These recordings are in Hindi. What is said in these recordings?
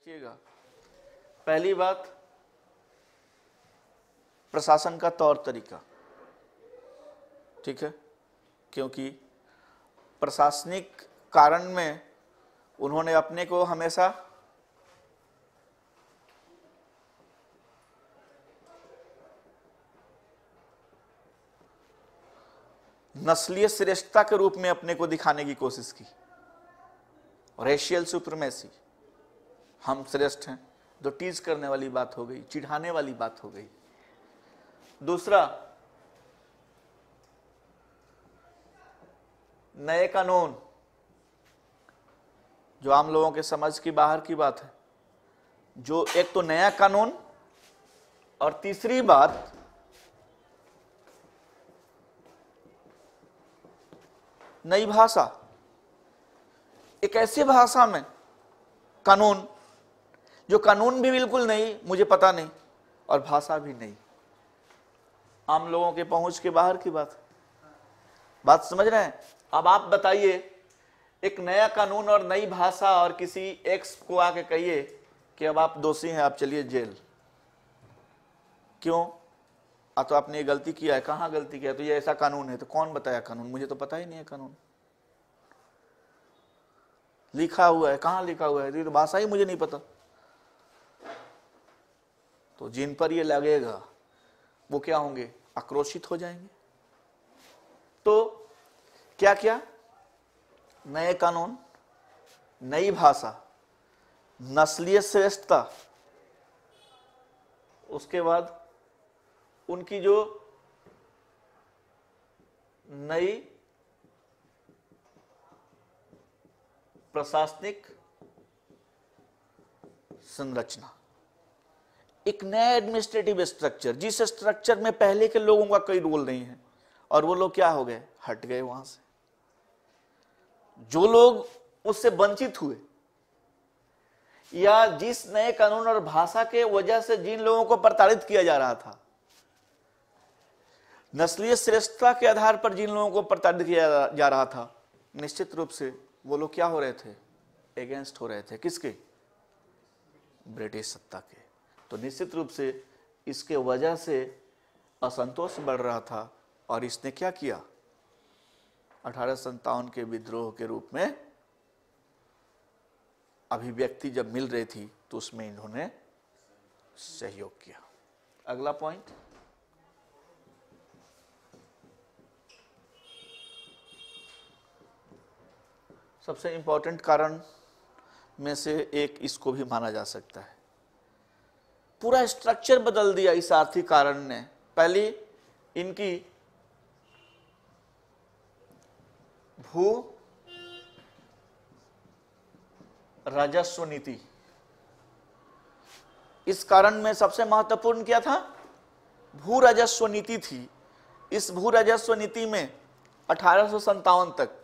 देखिएगा, पहली बात प्रशासन का तौर तरीका, ठीक है, क्योंकि प्रशासनिक कारण में उन्होंने अपने को हमेशा नस्लीय श्रेष्ठता के रूप में अपने को दिखाने की कोशिश की। रेशियल सुप्रीमेसी, हम श्रेष्ठ हैं, तो टीज करने वाली बात हो गई, चिढ़ाने वाली बात हो गई। दूसरा, नए कानून, जो आम लोगों के समझ की बाहर की बात है, जो एक तो नया कानून, और तीसरी बात नई भाषा। एक ऐसी भाषा में कानून, जो कानून भी बिल्कुल नहीं, मुझे पता नहीं, और भाषा भी नहीं, आम लोगों के पहुंच के बाहर की बात समझ रहे हैं। अब आप बताइए, एक नया कानून और नई भाषा, और किसी एक्स को आके कहिए कि अब आप दोषी हैं, आप चलिए जेल। क्यों? तो आपने ये गलती किया है। कहाँ गलती किया? तो ये ऐसा कानून है। तो कौन बताया कानून? मुझे तो पता ही नहीं है कानून। लिखा हुआ है, कहाँ लिखा हुआ है? ये तो भाषा ही मुझे नहीं पता। तो जिन पर ये लगेगा वो क्या होंगे? आक्रोशित हो जाएंगे। तो क्या क्या? नए कानून, नई भाषा, नस्लीय श्रेष्ठता, उसके बाद उनकी जो नई प्रशासनिक संरचना, एक नया एडमिनिस्ट्रेटिव स्ट्रक्चर, जिस स्ट्रक्चर में पहले के लोगों का कोई रोल नहीं है, और वो लोग क्या हो गए? हट गए वहां से। जो लोग उससे वंचित हुए, या जिस नए कानून और भाषा के वजह से जिन लोगों को प्रताड़ित किया जा रहा था, नस्लीय श्रेष्ठता के आधार पर जिन लोगों को प्रताड़ित किया जा रहा था, निश्चित रूप से वो लोग क्या हो रहे थे? एगेंस्ट हो रहे थे। किसके? ब्रिटिश सत्ता के। तो निश्चित रूप से इसके वजह से असंतोष बढ़ रहा था, और इसने क्या किया? 1857 के विद्रोह के रूप में अभिव्यक्ति जब मिल रही थी, तो उसमें इन्होंने सहयोग किया। अगला पॉइंट, सबसे इंपॉर्टेंट कारण में से एक इसको भी माना जा सकता है। पूरा स्ट्रक्चर बदल दिया इस आर्थिक कारण ने। पहली, इनकी भू राजस्व नीति, इस कारण में सबसे महत्वपूर्ण क्या था? भू राजस्व नीति थी। इस भू राजस्व नीति में 1857 तक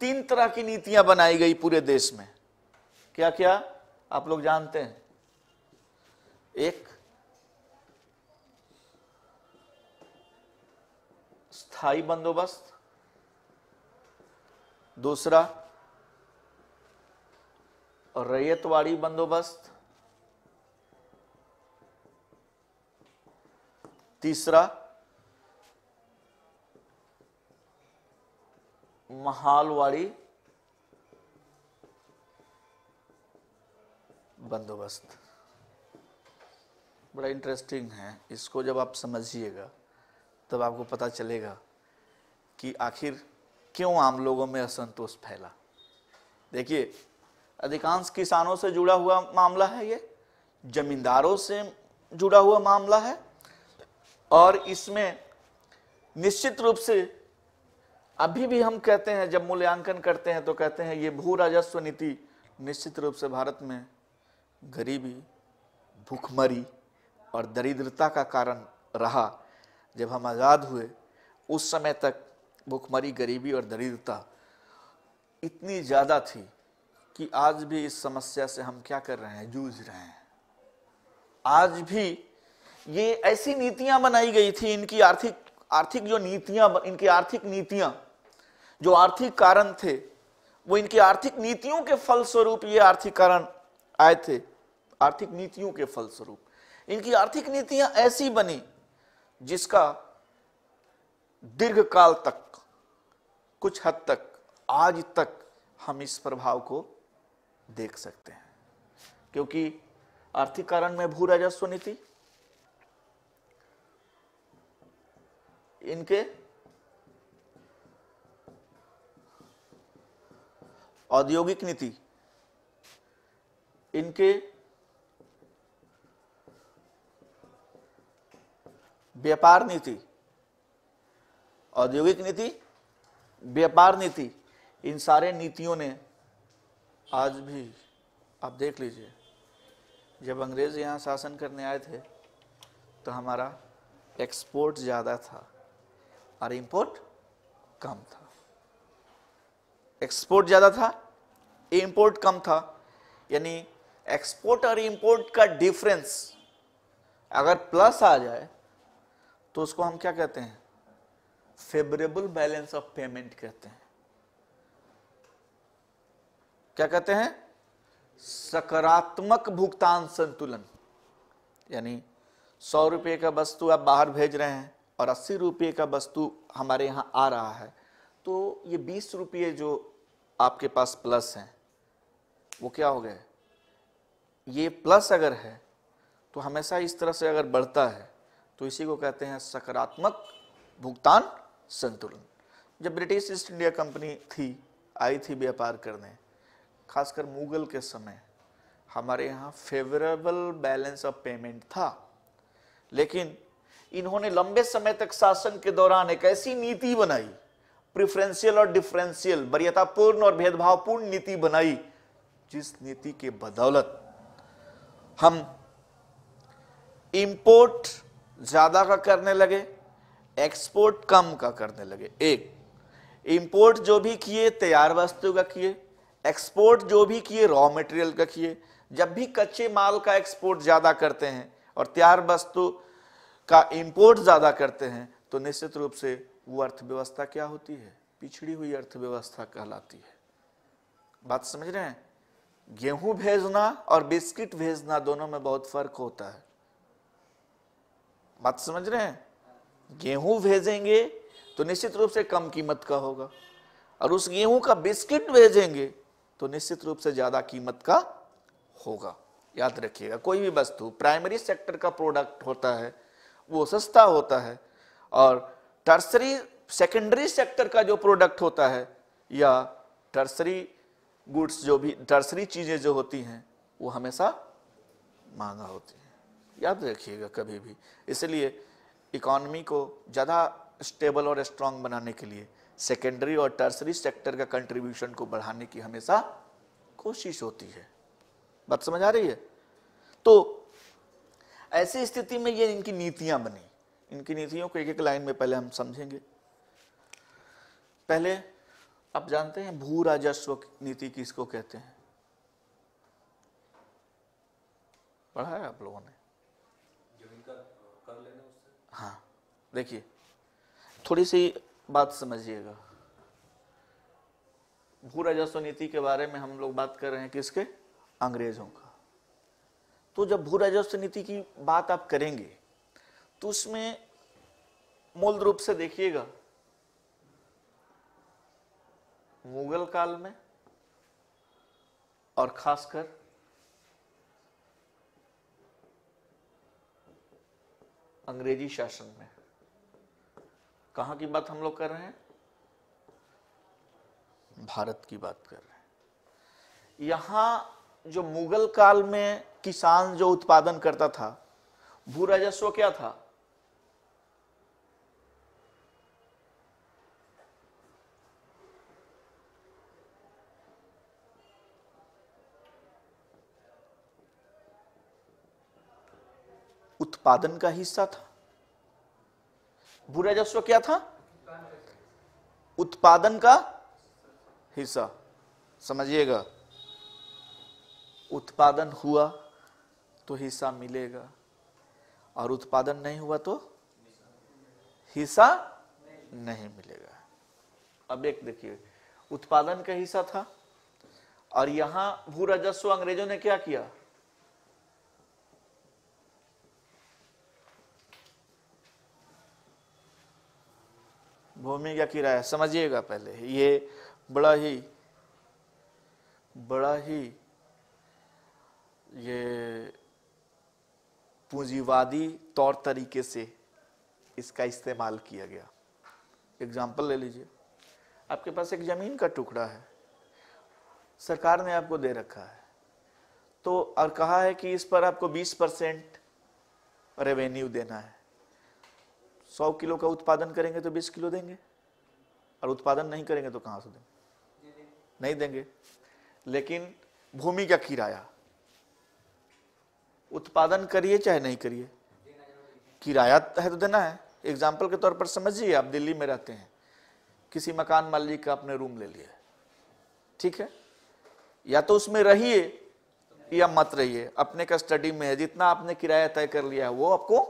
3 तरह की नीतियां बनाई गई पूरे देश में। क्या क्या आप लोग जानते हैं? एक, स्थायी बंदोबस्त। दूसरा, रैयतवाड़ी बंदोबस्त। तीसरा, महालवाड़ी बंदोबस्त। बड़ा इंटरेस्टिंग है, इसको जब आप समझिएगा तब आपको पता चलेगा कि आखिर क्यों आम लोगों में असंतोष फैला। देखिए, अधिकांश किसानों से जुड़ा हुआ मामला है, ये जमींदारों से जुड़ा हुआ मामला है, और इसमें निश्चित रूप से अभी भी हम कहते हैं, जब मूल्यांकन करते हैं तो कहते हैं ये भू राजस्व नीति निश्चित रूप से भारत में गरीबी, भूखमरी और दरिद्रता का कारण रहा। जब हम आज़ाद हुए उस समय तक भूखमरी, गरीबी और दरिद्रता इतनी ज़्यादा थी कि आज भी इस समस्या से हम क्या कर रहे हैं? जूझ रहे हैं। आज भी ये ऐसी नीतियां बनाई गई थी, इनकी आर्थिक जो नीतियां, इनकी आर्थिक नीतियां, जो आर्थिक कारण थे, वो इनकी आर्थिक नीतियों के फलस्वरूप ये आर्थिक कारण आए थे आर्थिक नीतियों के फलस्वरूप इनकी आर्थिक नीतियां ऐसी बनी जिसका दीर्घकाल तक, कुछ हद तक, आज तक हम इस प्रभाव को देख सकते हैं। क्योंकि आर्थिक कारण में भू राजस्व नीति, इनके औद्योगिक नीति, इनके व्यापार नीति, औद्योगिक नीति, व्यापार नीति, इन सारे नीतियों ने आज भी, आप देख लीजिए, जब अंग्रेज यहाँ शासन करने आए थे तो हमारा एक्सपोर्ट ज़्यादा था और इंपोर्ट कम था। एक्सपोर्ट ज़्यादा था, इंपोर्ट कम था। यानी एक्सपोर्ट और इंपोर्ट का डिफरेंस अगर प्लस आ जाए तो उसको हम क्या कहते हैं? फेवरेबल बैलेंस ऑफ पेमेंट कहते हैं। क्या कहते हैं? सकारात्मक भुगतान संतुलन। यानी 100 रुपये का वस्तु आप बाहर भेज रहे हैं और 80 रुपये का वस्तु हमारे यहाँ आ रहा है, तो ये 20 रुपये जो आपके पास प्लस हैं वो क्या हो गए? ये प्लस अगर है तो हमेशा इस तरह से अगर बढ़ता है तो इसी को कहते हैं सकारात्मक भुगतान संतुलन। जब ब्रिटिश ईस्ट इंडिया कंपनी आई थी व्यापार करने, खासकर मुगल के समय, हमारे यहाँ फेवरेबल बैलेंस ऑफ पेमेंट था। लेकिन इन्होंने लंबे समय तक शासन के दौरान एक ऐसी नीति बनाई, प्रिफरेंशियल और डिफरेंशियल, वरीयतापूर्ण और भेदभावपूर्ण नीति बनाई, जिस नीति के बदौलत हम इंपोर्ट ज्यादा का करने लगे, एक्सपोर्ट कम का करने लगे। एक, इंपोर्ट जो भी किए तैयार वस्तु का किए, एक्सपोर्ट जो भी किए रॉ मटेरियल का किए। जब भी कच्चे माल का एक्सपोर्ट ज्यादा करते हैं और तैयार वस्तु का इंपोर्ट ज्यादा करते हैं तो निश्चित रूप से वो अर्थव्यवस्था क्या होती है? पिछड़ी हुई अर्थव्यवस्था कहलाती है। बात समझ रहे हैं? गेहूं भेजना और बिस्किट भेजना दोनों में बहुत फर्क होता है। बात समझ रहे हैं? गेहूं भेजेंगे तो निश्चित रूप से कम कीमत का होगा और उस गेहूं का बिस्किट भेजेंगे तो निश्चित रूप से ज्यादा कीमत का होगा। याद रखिएगा, कोई भी वस्तु प्राइमरी सेक्टर का प्रोडक्ट होता है वो सस्ता होता है, और टर्सरी सेकेंडरी सेक्टर का जो प्रोडक्ट होता है या टर्सरी गुड्स, जो भी टर्सरी चीजें जो होती हैं, वो हमेशा महंगा होती है। याद रखिएगा कभी भी। इसलिए इकॉनमी को ज़्यादा स्टेबल और स्ट्रांग बनाने के लिए सेकेंडरी और टर्सरी सेक्टर का कंट्रीब्यूशन को बढ़ाने की हमेशा कोशिश होती है। बात समझ आ रही है? तो ऐसी स्थिति में ये इनकी नीतियां बनी। इनकी नीतियों को एक एक लाइन में पहले हम समझेंगे। पहले आप जानते हैं भू राजस्व नीति किसको कहते हैं? पढ़ा है आप लोगों ने? हाँ, देखिए थोड़ी सी बात समझिएगा। भू राजस्व नीति के बारे में हम लोग बात कर रहे हैं किसके? अंग्रेजों का। तो जब भू राजस्व नीति की बात आप करेंगे तो उसमें मूल रूप से देखिएगा, मुगल काल में और खासकर अंग्रेजी शासन में, कहां की बात हम लोग कर रहे हैं? भारत की बात कर रहे हैं। यहां जो मुगल काल में किसान जो उत्पादन करता था, भू राजस्व क्या था? उत्पादन का हिस्सा था। भू राजस्व क्या था? उत्पादन का हिस्सा। समझिएगा, उत्पादन हुआ तो हिस्सा मिलेगा और उत्पादन नहीं हुआ तो हिस्सा नहीं मिलेगा। अब एक देखिए, उत्पादन का हिस्सा था और यहां भू राजस्व अंग्रेजों ने क्या किया? भूमि का किराया समझिएगा पहले, ये बड़ा ही ये पूंजीवादी तौर तरीके से इसका इस्तेमाल किया गया। एग्जाम्पल ले लीजिए, आपके पास एक जमीन का टुकड़ा है, सरकार ने आपको दे रखा है, तो और कहा है कि इस पर आपको 20% रेवेन्यू देना है। 100 किलो का उत्पादन करेंगे तो 20 किलो देंगे, और उत्पादन नहीं करेंगे तो कहां से देंगे? नहीं देंगे। लेकिन भूमि का किराया, उत्पादन करिए चाहे नहीं करिए, किराया है तो देना है। एग्जाम्पल के तौर पर समझिए, आप दिल्ली में रहते हैं, किसी मकान मालिक का आपने रूम ले लिया, ठीक है, या तो उसमें रहिए या मत रहिए, अपने का स्टडी में है, जितना आपने किराया तय कर लिया है वो आपको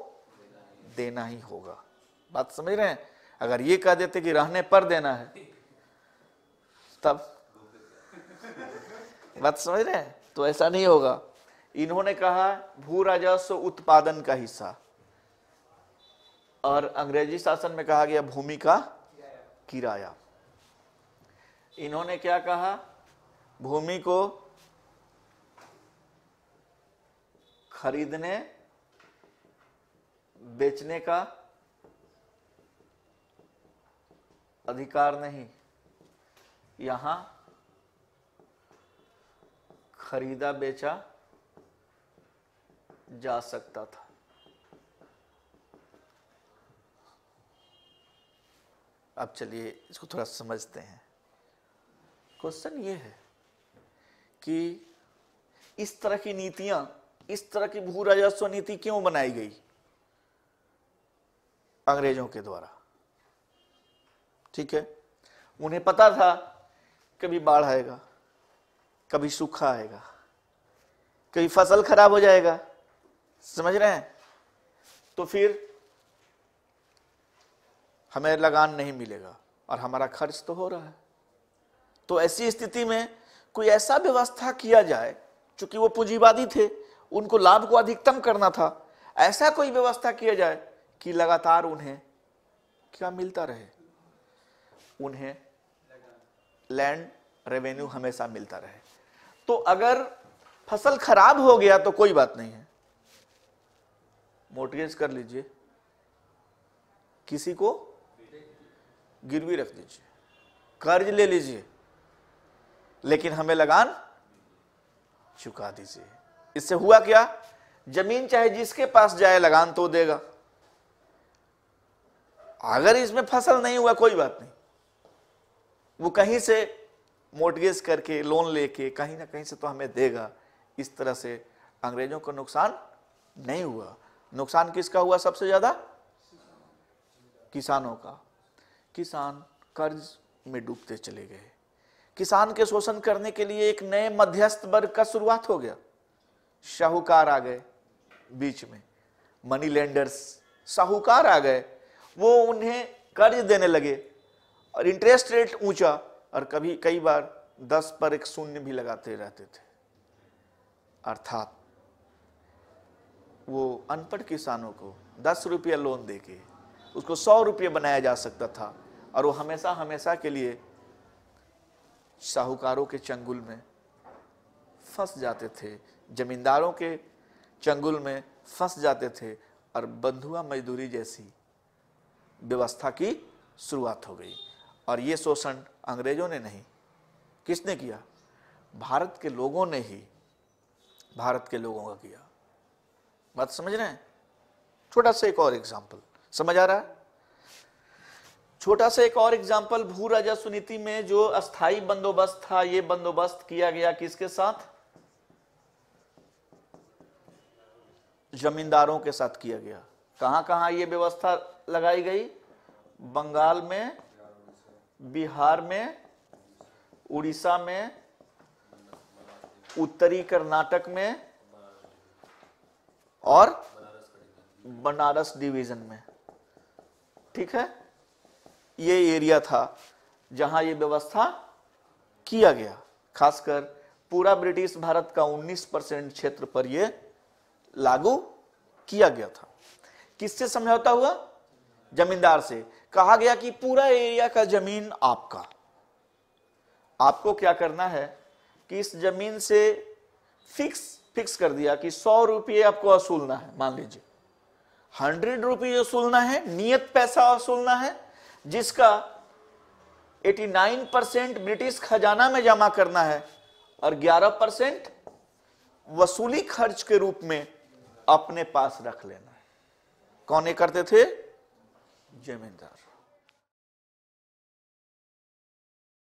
देना ही होगा। बात समझ रहे हैं? अगर ये कह देते कि रहने पर देना है, तब बात समझ रहे हैं? तो ऐसा नहीं होगा। इन्होंने कहा भू राजस्व उत्पादन का हिस्सा, और अंग्रेजी शासन में कहा गया भूमि का किराया। इन्होंने क्या कहा? भूमि को खरीदने बेचने का अधिकार नहीं, यहां खरीदा बेचा जा सकता था। अब चलिए इसको थोड़ा समझते हैं। क्वेश्चन ये है कि इस तरह की नीतियां, इस तरह की भू राजस्व नीति क्यों बनाई गई अंग्रेजों के द्वारा? ठीक है, उन्हें पता था कभी बाढ़ आएगा, कभी सूखा आएगा, कभी फसल खराब हो जाएगा, समझ रहे हैं? तो फिर हमें लगान नहीं मिलेगा और हमारा खर्च तो हो रहा है। तो ऐसी स्थिति में कोई ऐसा व्यवस्था किया जाए, चूंकि वो पूंजीवादी थे, उनको लाभ को अधिकतम करना था, ऐसा कोई व्यवस्था किया जाए कि लगातार उन्हें क्या मिलता रहे, उन्हें लैंड रेवेन्यू हमेशा मिलता रहे। तो अगर फसल खराब हो गया तो कोई बात नहीं है, मोर्टगेज कर लीजिए, किसी को गिरवी रख दीजिए, कर्ज ले लीजिए, लेकिन हमें लगान चुका दीजिए। इससे हुआ क्या? जमीन चाहे जिसके पास जाए लगान तो देगा। अगर इसमें फसल नहीं हुआ कोई बात नहीं, वो कहीं से मोर्टगेज करके लोन लेके कहीं ना कहीं से तो हमें देगा। इस तरह से अंग्रेजों को नुकसान नहीं हुआ। नुकसान किसका हुआ सबसे ज्यादा? किसानों का। किसान कर्ज में डूबते चले गए। किसान के शोषण करने के लिए एक नए मध्यस्थ वर्ग का शुरुआत हो गया। साहूकार आ गए बीच में, मनी लेंडर्स, साहूकार आ गए, वो उन्हें कर्ज देने लगे और इंटरेस्ट रेट ऊंचा, और कभी कई बार 10 पर एक शून्य भी लगाते रहते थे। अर्थात वो अनपढ़ किसानों को 10 रुपया लोन देके उसको 100 रुपये बनाया जा सकता था, और वो हमेशा हमेशा के लिए साहूकारों के चंगुल में फंस जाते थे, जमींदारों के चंगुल में फंस जाते थे, और बंधुआ मजदूरी जैसी व्यवस्था की शुरुआत हो गई। और ये शोषण अंग्रेजों ने नहीं, किसने किया? भारत के लोगों ने ही भारत के लोगों का किया। बात समझ रहे हैं? छोटा सा एक और एग्जाम्पल, समझ आ रहा है? छोटा सा एक और एग्जाम्पल, भू राजस्व नीति में जो अस्थाई बंदोबस्त था, ये बंदोबस्त किया गया किसके साथ? जमींदारों के साथ किया गया। कहां कहां ये व्यवस्था लगाई गई? बंगाल में, बिहार में, उड़ीसा में, उत्तरी कर्नाटक में और बनारस डिवीजन में। ठीक है, ये एरिया था जहां ये व्यवस्था किया गया। खासकर पूरा ब्रिटिश भारत का 19% क्षेत्र पर यह लागू किया गया था। किससे समझौता हुआ? जमींदार से कहा गया कि पूरा एरिया का जमीन आपका, आपको क्या करना है कि इस जमीन से फिक्स कर दिया कि 100 रुपये आपको वसूलना है, मान लीजिए 100 रुपये वसूलना है, नियत पैसा वसूलना है, जिसका 89% ब्रिटिश खजाना में जमा करना है और 11% वसूली खर्च के रूप में अपने पास रख लेना है। कौन ये करते थे? जमींदार।